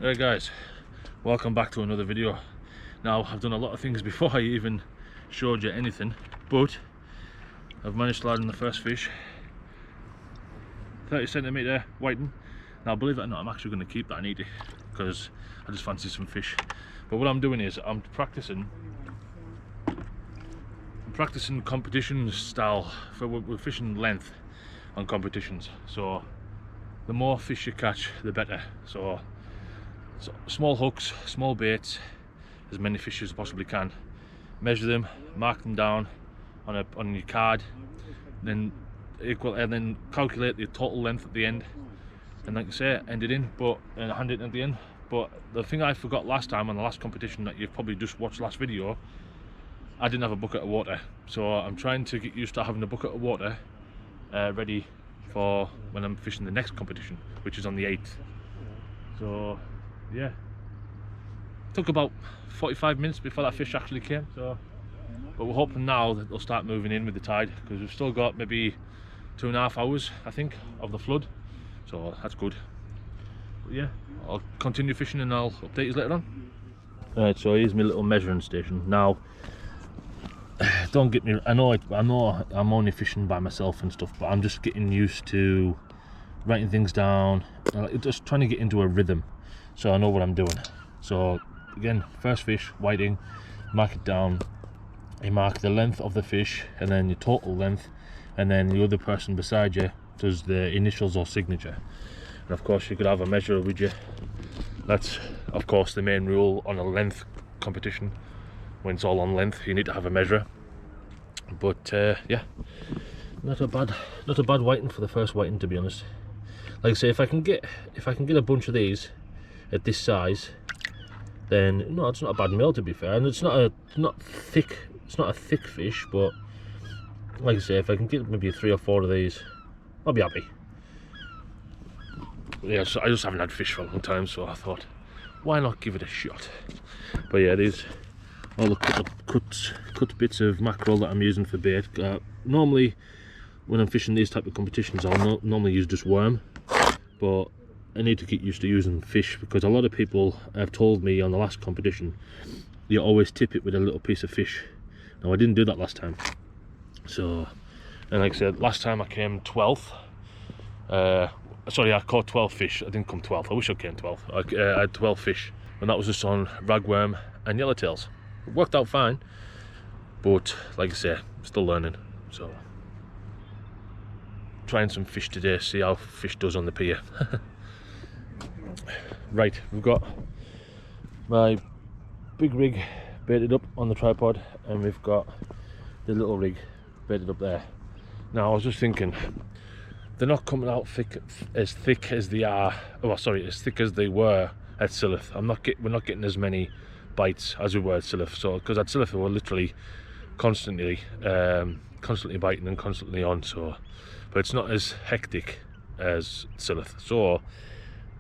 Hey guys, welcome back to another video. Now I've done a lot of things before I even showed you anything, but I've managed to land on the first fish, 30cm whiting. Now believe it or not, I'm actually going to keep that and eat it because I just fancy some fish. But what I'm doing is I'm practicing competition style we're fishing length on competitions. So the more fish you catch, the better. So small hooks, small baits, as many fish as you possibly can. Measure them, mark them down on your card, then calculate the total length at the end, and like I say, end it in, and hand it at the end. But the thing I forgot last time on the last competition that you've probably just watched last video, I didn't have a bucket of water. So I'm trying to get used to having a bucket of water ready for when I'm fishing the next competition, which is on the 8th. So yeah, took about 45 minutes before that fish actually came. So, but we're hoping now that they'll start moving in with the tide, because we've still got maybe 2.5 hours, I think, of the flood. So that's good. But yeah, I'll continue fishing and I'll update you later on. Right, so here's my little measuring station. Now, don't get me, I know I'm only fishing by myself and stuff, but I'm just getting used to writing things down, just trying to get into a rhythm so I know what I'm doing. So again, first fish, whiting, mark it down. You mark the length of the fish and then your total length, and then the other person beside you does the initials or signature. And of course you could have a measure with you. That's of course the main rule on a length competition. When it's all on length, you need to have a measure. But yeah, not a bad whiting for the first whiting, to be honest. Like I say, if I can get a bunch of these at this size, then no, it's not a bad meal, to be fair. And it's not a thick fish, but like I say, if I can get maybe 3 or 4 of these, I'll be happy. Yeah, so I just haven't had fish for a long time, so I thought, why not give it a shot? But yeah, these all the cut bits of mackerel that I'm using for bait. Normally, when I'm fishing these type of competitions, I'll normally use just worm, but I need to get used to using fish, because a lot of people have told me on the last competition you always tip it with a little piece of fish. Now I didn't do that last time, so, and like I said, last time I came 12th. Sorry, I caught 12 fish. I didn't come 12th. I wish I came 12th. I had 12 fish, and that was just on ragworm and yellowtails. It worked out fine, but like I say, still learning. So trying some fish today, see how fish does on the pier. Right, we've got my big rig baited up on the tripod, and we've got the little rig baited up there. Now I was just thinking, they're not coming out as thick as they are. Oh, sorry, as thick as they were at Silith. We're not getting as many bites as we were at Silith. So, because at Silith we were literally constantly biting and constantly on. So, but it's not as hectic as Silith. So,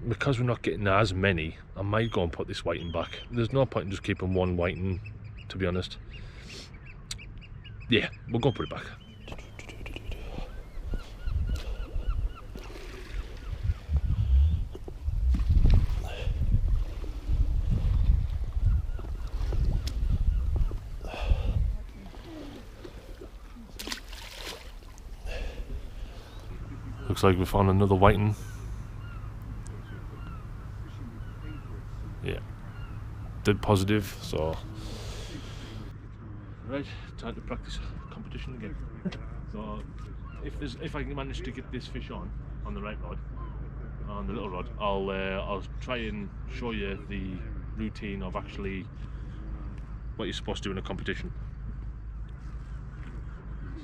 because we're not getting as many, I might go and put this whiting back. There's no point in just keeping one whiting, to be honest. Yeah, we'll go put it back. Looks like we found another whiting. Yeah, did positive, so right, time to practice competition again. So if I can manage to get this fish on the right rod, on the little rod, I'll try and show you the routine of actually what you're supposed to do in a competition.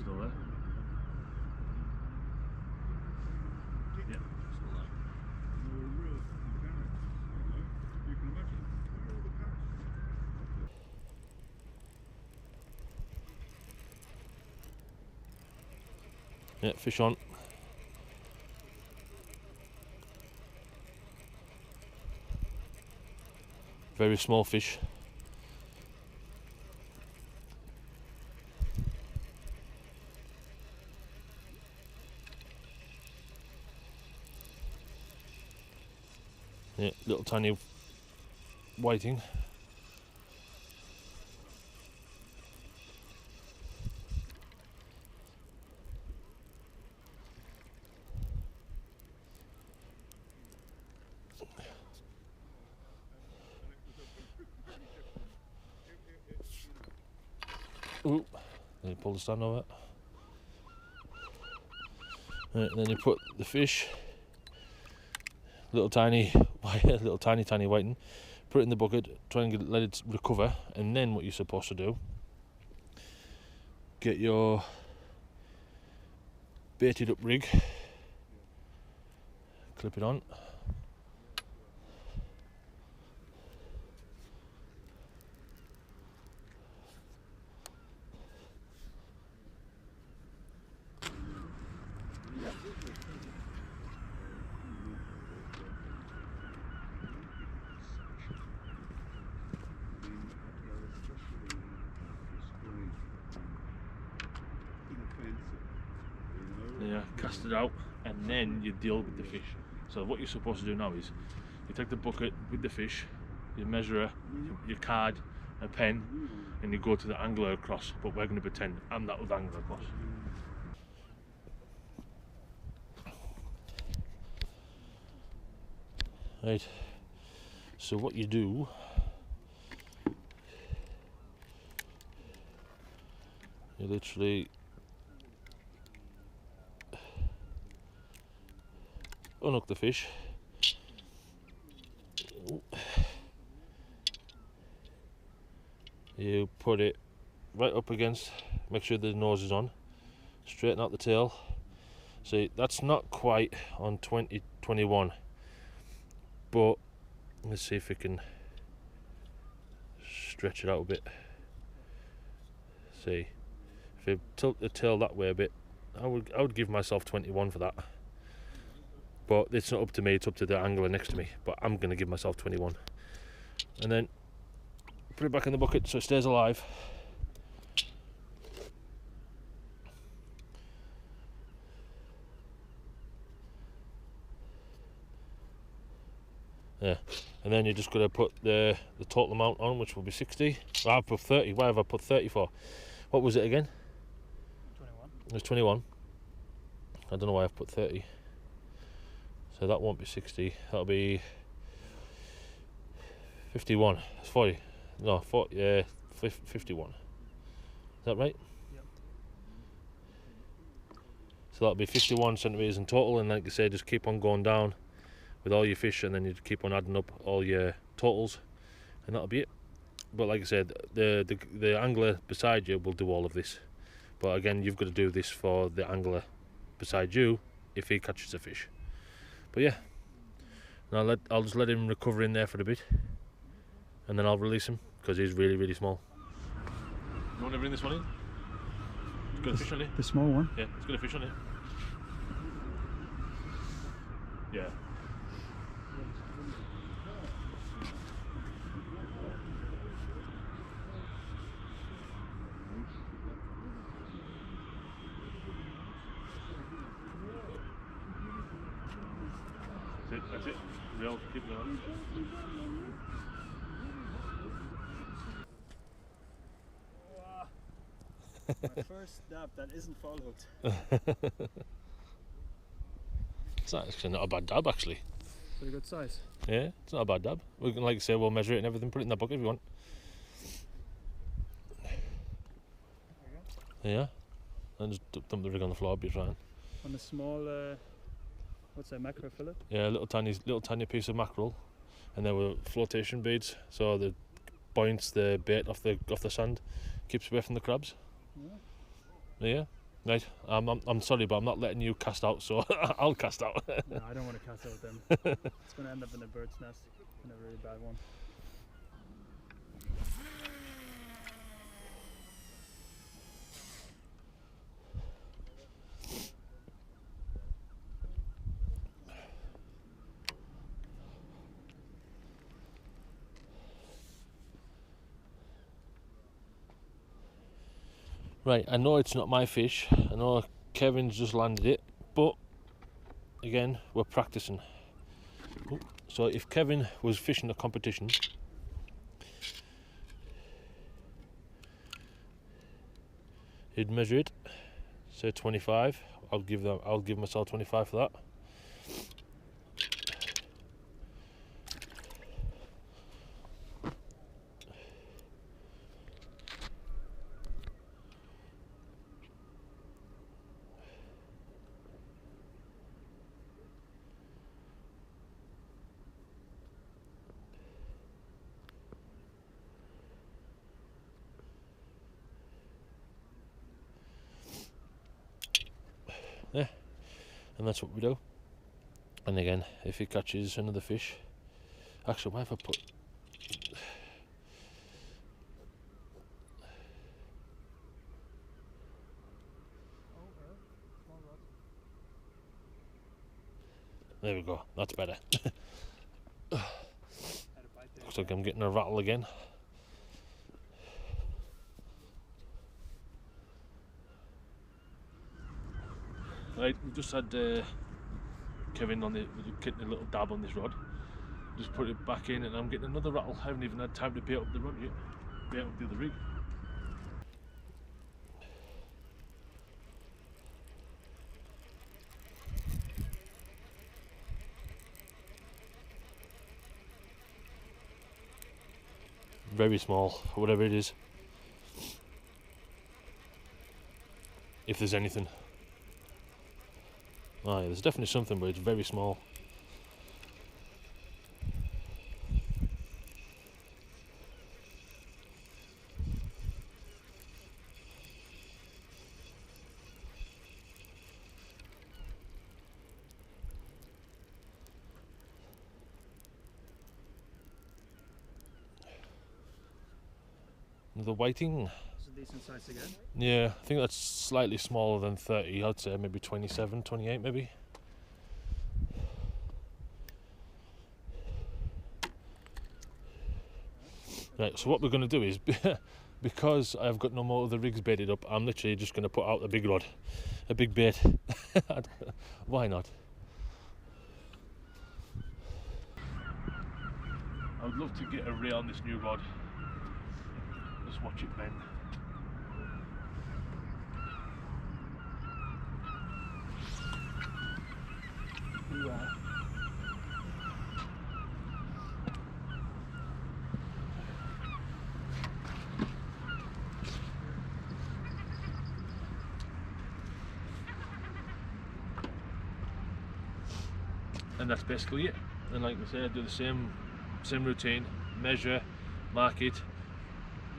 Still there? Yeah, still there. Yeah, fish on. Very small fish. Yeah, little tiny whiting. Ooh, then you pull the stand over. Right, and then you put the fish, little tiny whiting, put it in the bucket, try and let it recover, and then what you're supposed to do, get your baited up rig, clip it on. Yeah, cast it out, and then you deal with the fish. So what you're supposed to do now is you take the bucket with the fish, you measure your card, a pen, and you go to the angler across. But we're going to pretend I'm that other angler across. Right. So what you do, you literally unhook the fish. You put it right up against, make sure the nose is on, straighten out the tail. See, that's not quite on 2021, but let's see if we can stretch it out a bit. See, if you tilt the tail that way a bit, I would give myself 21 for that. But it's not up to me, it's up to the angler next to me. But I'm going to give myself 21. And then put it back in the bucket so it stays alive. Yeah. And then you're just going to put the total amount on, which will be 60. Well, I've put 30. Why have I put 30 for? What was it again? 21. It was 21. I don't know why I've put 30. So that won't be 60. That'll be 51. It's 40. No, 40. Yeah, 51. Is that right? Yep. So that'll be 51 centimeters in total, and like I say, just keep on going down with all your fish, and then you keep on adding up all your totals, and that'll be it. But like I said, the angler beside you will do all of this. But again, you've got to do this for the angler beside you if he catches a fish. But yeah, and I'll just let him recover in there for a bit, and then I'll release him because he's really, really small. You want to bring this one in? It's got a fish on it. The small one? Yeah, it's got a fish on it. Yeah. That's it. Real, keep going. Wow. My first dab that isn't fall hooked. It's actually not a bad dab, actually. Pretty good size. Yeah, it's not a bad dab. We can, like I say, we'll measure it and everything, put it in the bucket if you want. There you go. Yeah. And just dump the rig on the floor, be fine. On a small, what's that, macro fillet? Yeah, little tiny piece of mackerel, and there were flotation beads, so the buoyants the bait off the sand, keeps away from the crabs. Yeah. Yeah, right. I'm sorry, but I'm not letting you cast out, so I'll cast out. No, I don't want to cast out them. It's going to end up in a bird's nest, in a really bad one. Right, I know it's not my fish. I know Kevin's just landed it, but again, we're practicing. So if Kevin was fishing a competition He'd measure it, say 25. I'll give myself 25 for that. Yeah, and that's what we do. And again, if he catches another fish, actually, why have I put? There we go. That's better. Looks like I'm getting a rattle again. Right, we've just had Kevin on getting a little dab on this rod. Just put it back in, and I'm getting another rattle. I haven't even had time to bait up the rod yet. Bait up the other rig. Very small, whatever it is. If there's anything. Oh yeah, there's definitely something, but it's very small. Another whiting. It's a decent size again. Yeah, I think that's slightly smaller than 30. I'd say maybe 27, 28 maybe. Right, so what we're going to do is, because I've got no more other rigs baited up, I'm literally just going to put out a big rod, a big bait. Why not? I would love to get a ray on this new rod. Just watch it bend. Yeah. And that's basically it. And like I said, do the same routine, measure, mark it,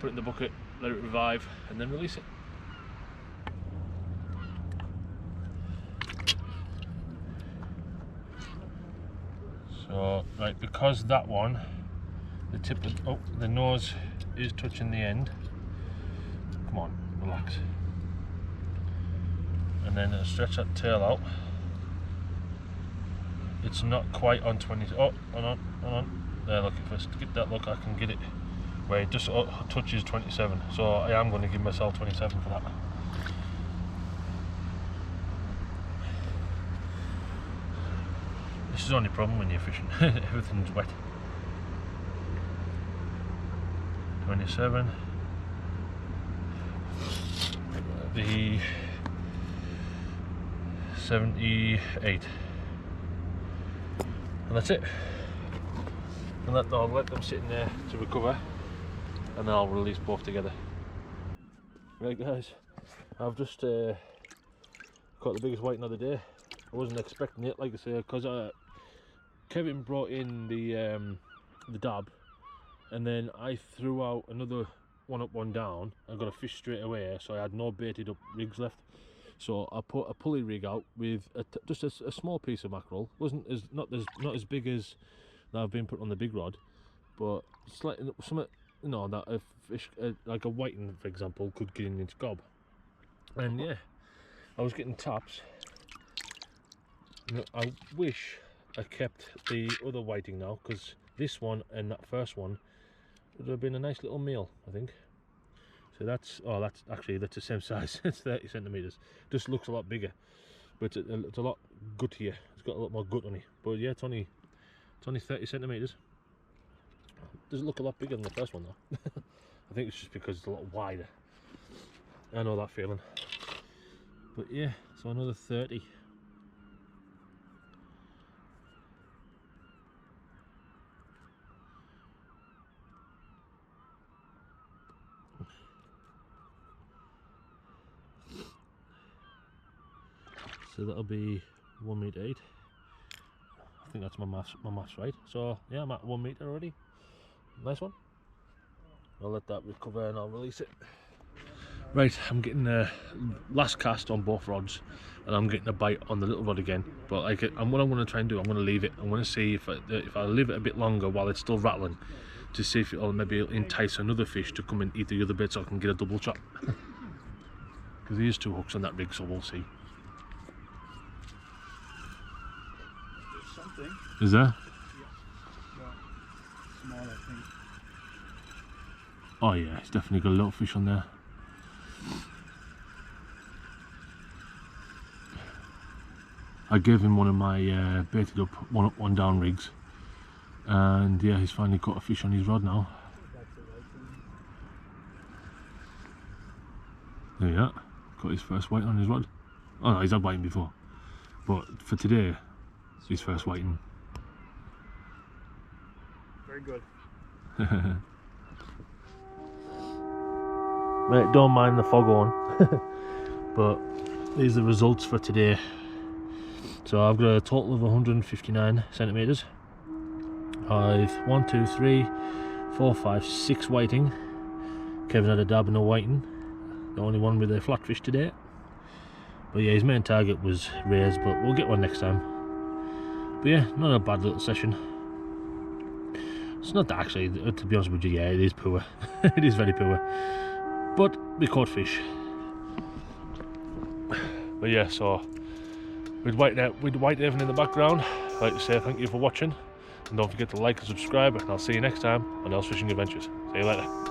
put it in the bucket, let it revive, and then release it. So, right, because that one, the tip of the nose is touching the end. Come on, relax. And then stretch that tail out. It's not quite on 20. Oh, hold on. There, look, if I get that look, I can get it where it just touches 27. So I am going to give myself 27 for that. This is the only problem when you're fishing. Everything's wet. 27. The 78. And that's it. And I'll let them sit in there to recover, and then I'll release both together. Right guys, I've just caught the biggest whiting of the day. I wasn't expecting it, like I say, because Kevin brought in the dab, and then I threw out another one up, one down. I got a fish straight away, so I had no baited up rigs left. So I put a pulley rig out with just a small piece of mackerel. Wasn't not as big as that I've been put on the big rod, but slightly something, you know, that a fish like a whiting, for example, could get in its gob. And yeah, I was getting taps. I wish I kept the other whiting now, because this one and that first one would have been a nice little meal, I think. So that's the same size. It's 30 centimeters. Just looks a lot bigger, but it's a lot guttier. It's got a lot more gut on it. But yeah, it's only 30 centimeters. Does it look a lot bigger than the first one though? I think it's just because it's a lot wider. I know that feeling. But yeah, so another 30. So that'll be 1 metre 8. I think that's my maths right. So yeah, I'm at 1 metre already. Nice one. I'll let that recover and I'll release it. Right, I'm getting the last cast on both rods, and I'm getting a bite on the little rod again. But like, what I'm going to try and do, I'm going to leave it. I'm going to see if I leave it a bit longer while it's still rattling, to see if it'll maybe entice another fish to come and eat the other bit, so I can get a double chop. Because there is 2 hooks on that rig, so we'll see. There's something. Is there? Yeah. Well, small, I think. Oh yeah, it's definitely got a little fish on there. I gave him one of my baited up, one up, one down rigs, and yeah, he's finally got a fish on his rod now. There you are, got his first white on his rod. Oh no, he's had whiting before, but for today, it's his first whiting. Very good. Right, don't mind the fog on. But these are the results for today. So I've got a total of 159 centimetres. I've 1, 2, 3, 4, 5, 6 whiting. Kevin had a dab and a whiting. The only one with a flatfish today. But yeah, his main target was rays, but we'll get one next time. But yeah, not a bad little session. It's not that actually, to be honest with you, yeah, it is poor. It is very poor. But we caught fish. But yeah, so with Whitehaven in the background, I'd like to say thank you for watching, and don't forget to like and subscribe, and I'll see you next time on Earl's Fishing Adventures. See you later.